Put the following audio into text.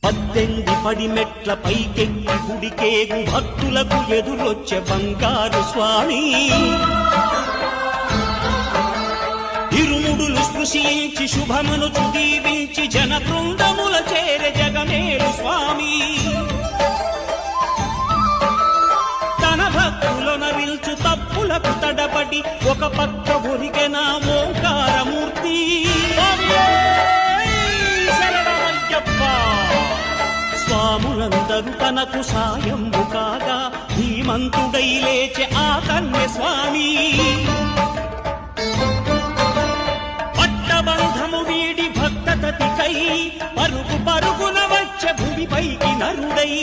18 పడిమెట్ల పైకెక్కి గుడికేగు భక్తులకు ఎదురొచ్చే బంగారు స్వామి. ఇరుముడులు స్పృశించి శుభమనుచు దీవించి జన బృందముల చేరే జగమేలు స్వామి. తన భక్తులను విల్చు తప్పులకు తడబడి ఒక పక్క ఒరిగెన ఓంకారమూర్తి. స్వాములందరూ తనకు సాయము కాగా ధీమంతుడై లేచే ఆ కన్య స్వామి. పట్టబంధము వీడి భక్తతతికై పరుగు పరుగున వచ్చే భూమిపైకి నరుడై